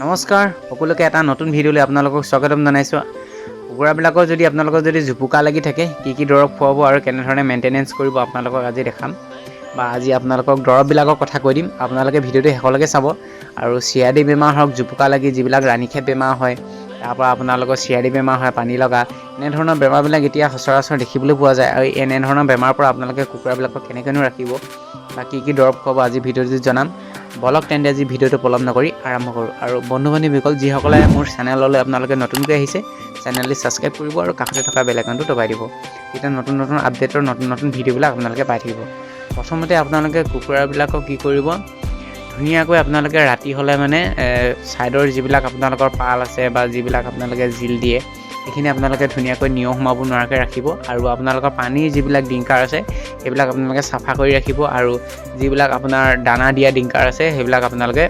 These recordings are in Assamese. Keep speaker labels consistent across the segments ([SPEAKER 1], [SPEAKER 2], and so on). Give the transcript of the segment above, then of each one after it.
[SPEAKER 1] নমস্কাৰ সকলোকে এটা নতুন ভিডিঅ'লৈ আপোনালোকক স্বাগতম জনাইছোঁ। কুকুৰাবিলাকৰ যদি আপোনালোকৰ যদি জুপুকা লাগি থাকে কি দৰৱ খুৱাব আৰু কেনেধৰণে মেইনটেনেঞ্চ কৰিব আপোনালোকক আজি দেখাম, বা আজি আপোনালোকক দৰৱবিলাকৰ কথা কৈ দিম। আপোনালোকে ভিডিঅ'টো শেষলৈকে চাব। আৰু চিআৰডি বেমাৰ হওক, জুপুকা লাগি যিবিলাক ৰাণীক্ষেত বেমাৰ হয়, তাৰপৰা আপোনালোকৰ চিআৰডি বেমাৰ হয়, পানী লগা, এনেধৰণৰ বেমাৰবিলাক এতিয়া সচৰাচৰ দেখিবলৈ পোৱা যায়। আৰু এনেধৰণৰ বেমাৰৰ পৰা আপোনালোকে কুকুৰাবিলাকক কেনেকৈনো ৰাখিব বা কি দৰৱ খুৱাব আজি ভিডিঅ'টোত জনাম। বলক তেন্তে আজি ভিডিঅ'টো পলম নকৰি আৰম্ভ কৰোঁ। আৰু বন্ধু বান্ধৱীসকল যিসকলে মোৰ চেনেললৈ আপোনালোকে নতুনকৈ আহিছে, চেনেলটি ছাবস্ক্ৰাইব কৰিব আৰু কাষতে থকা বেল আইকনটো দবাই দিব। তেতিয়া নতুন আপডেটৰ নতুন ভিডিঅ'বিলাক আপোনালোকে পাই থাকিব। প্ৰথমতে আপোনালোকে কুকুৰাবিলাকক কি কৰিব, ধুনীয়াকৈ আপোনালোকে ৰাতি হ'লে মানে ছাইডৰ যিবিলাক আপোনালোকৰ পাল আছে বা যিবিলাক আপোনালোকে জিল দিয়ে, সেইখিনি আপোনালোকে ধুনীয়াকৈ নিয়ৰ সোমাব নোৱাৰাকৈ ৰাখিব। আৰু আপোনালোকৰ পানীৰ যিবিলাক ডিংকাৰ আছে সেইবিলাক আপোনালোকে চাফা কৰি ৰাখিব। আৰু যিবিলাক আপোনাৰ দানা দিয়া ডিংকাৰ আছে সেইবিলাক আপোনালোকে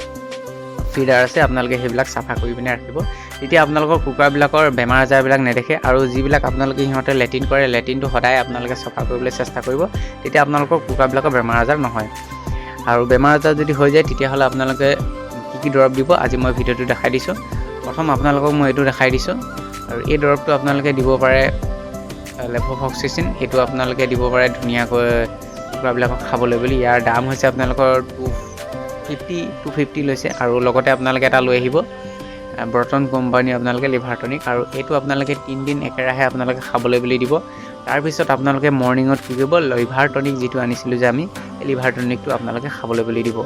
[SPEAKER 1] ফিডাৰ আছে আপোনালোকে সেইবিলাক চাফা কৰি পিনে ৰাখিব। তেতিয়া আপোনালোকৰ কুকুৰাবিলাকৰ বেমাৰ আজাৰবিলাক নেদেখে। আৰু যিবিলাক আপোনালোকে সিহঁতে লেট্ৰিন কৰে, লেট্ৰিনটো সদায় আপোনালোকে চাফা কৰিবলৈ চেষ্টা কৰিব। তেতিয়া আপোনালোকৰ কুকুৰাবিলাকৰ বেমাৰ আজাৰ নহয়। আৰু বেমাৰ আজাৰ যদি হৈ যায় তেতিয়াহ'লে আপোনালোকে কি দৰৱ দিব আজি মই ভিডিঅ'টো দেখাই দিছোঁ। প্ৰথম আপোনালোকক মই এইটো দেখাই দিছোঁ। আৰু এই দৰৱটো আপোনালোকে দিব পাৰে লেভ'ফ্লক্সাচিন। এইটো আপোনালোকে দিব পাৰে ধুনীয়াকৈ কুকুৰাবিলাকক খাবলৈ বুলি। ইয়াৰ দাম হৈছে আপোনালোকৰ 250 লৈছে। আৰু লগতে আপোনালোকে এটা লৈ আহিব ব্ৰটন কোম্পানী আপোনালোকে লিভাৰ টনিক। আৰু এইটো আপোনালোকে 3 দিন একেৰাহে আপোনালোকে খাবলৈ বুলি দিব। তাৰপিছত আপোনালোকে মৰ্ণিঙত কি কৰিব, লিভাৰ টনিক যিটো আনিছিলোঁ যে আমি, এই লিভাৰ টনিকটো আপোনালোকে খাবলৈ বুলি দিব।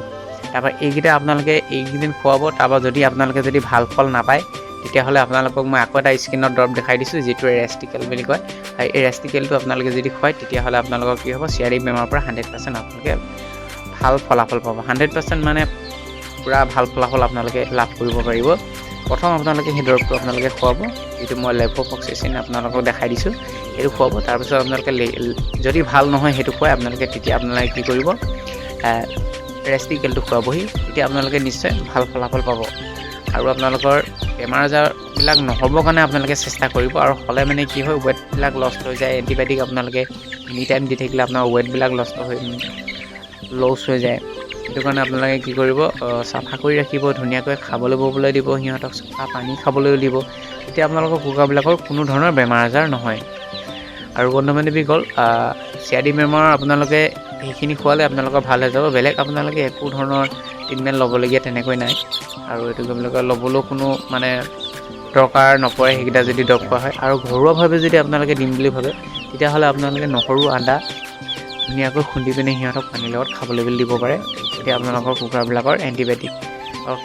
[SPEAKER 1] তাৰপৰা এইকেইটা আপোনালোকে এইকেইদিন খুৱাব। তাৰপৰা যদি আপোনালোকে যদি ভাল ফল নাপায় তেতিয়াহ'লে আপোনালোকক মই আকৌ এটা স্কিনৰ দৰৱ দেখাই দিছোঁ, যিটো ৰেষ্টিকেল বুলি কয়। এই ৰেষ্টিকেলটো আপোনালোকে যদি খুৱায় তেতিয়াহ'লে আপোনালোকৰ কি হ'ব, চিআৰডি বেমাৰৰ পৰা 100% আপোনালোকে ভাল ফলাফল পাব। 100% মানে পূৰা ভাল ফলাফল আপোনালোকে লাভ কৰিব পাৰিব। প্ৰথম আপোনালোকে সেই দৰৱটো আপোনালোকে খুৱাব, যিটো মই লেভ'ফ্লক্সাচিন আপোনালোকক দেখাই দিছোঁ, সেইটো খুৱাব। তাৰপিছত আপোনালোকে যদি ভাল নহয় সেইটো খুৱাই আপোনালোকে, তেতিয়া আপোনালোকে কি কৰিব, ৰেষ্টিকেলটো খুৱাবহি। তেতিয়া আপোনালোকে নিশ্চয় ভাল ফলাফল পাব। আৰু আপোনালোকৰ বেমাৰ আজাৰবিলাক নহ'বৰ কাৰণে আপোনালোকে চেষ্টা কৰিব। আৰু হ'লে মানে কি হয়, ৱেটবিলাক লষ্ট হৈ যায়। এণ্টিবায়'টিক আপোনালোকে এনি টাইম দি থাকিলে আপোনাৰ ৱেটবিলাক লছ হৈ যায়। সেইটো কাৰণে আপোনালোকে কি কৰিব, চাফা কৰি ৰাখিব, ধুনীয়াকৈ খাবলৈ ববলৈ দিব, সিহঁতক চাফা পানী খাবলৈ দিব। তেতিয়া আপোনালোকৰ কুকুৰাবিলাকৰ কোনো ধৰণৰ বেমাৰ আজাৰ নহয়। আৰু বন্ধু বান্ধৱীসকল, চিআৰডি বেমাৰ আপোনালোকে সেইখিনি খোৱালে আপোনালোকৰ ভাল হৈ যাব। বেলেগ আপোনালোকে একো ধৰণৰ ট্ৰিটমেণ্ট ল'বলগীয়া তেনেকৈ নাই। আৰু এইটো আপোনালোকে ল'বলৈও কোনো মানে দৰকাৰ নপৰে সেইকেইটা যদি দৰৱ খোৱা হয়। আৰু ঘৰুৱাভাৱে যদি আপোনালোকে দিম বুলি ভাবে তেতিয়াহ'লে আপোনালোকে নহৰু আদা ধুনীয়াকৈ খুন্দি পিনে সিহঁতক পানীৰ লগত খাবলৈ বুলি দিব পাৰে। তেতিয়া আপোনালোকৰ কুকুৰাবিলাকৰ এণ্টিবায়'টিক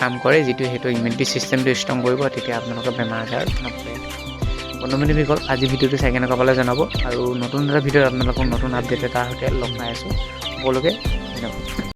[SPEAKER 1] কাম কৰে, যিটো সেইটো ইমিউনিটি ছিষ্টেমটো ষ্ট্ৰং কৰিব। তেতিয়া আপোনালোকৰ বেমাৰ আজাৰ নপৰে। বন্ধু বান্ধৱীসকল, আজি ভিডিঅ'টো চাই কেনেকুৱা পালে জনাব। আৰু নতুন এটা ভিডিঅ'ত আপোনালোকক নতুন আপডেট এটাৰ সৈতে লগ পাই আছোঁ। সকলোকে ধন্যবাদ।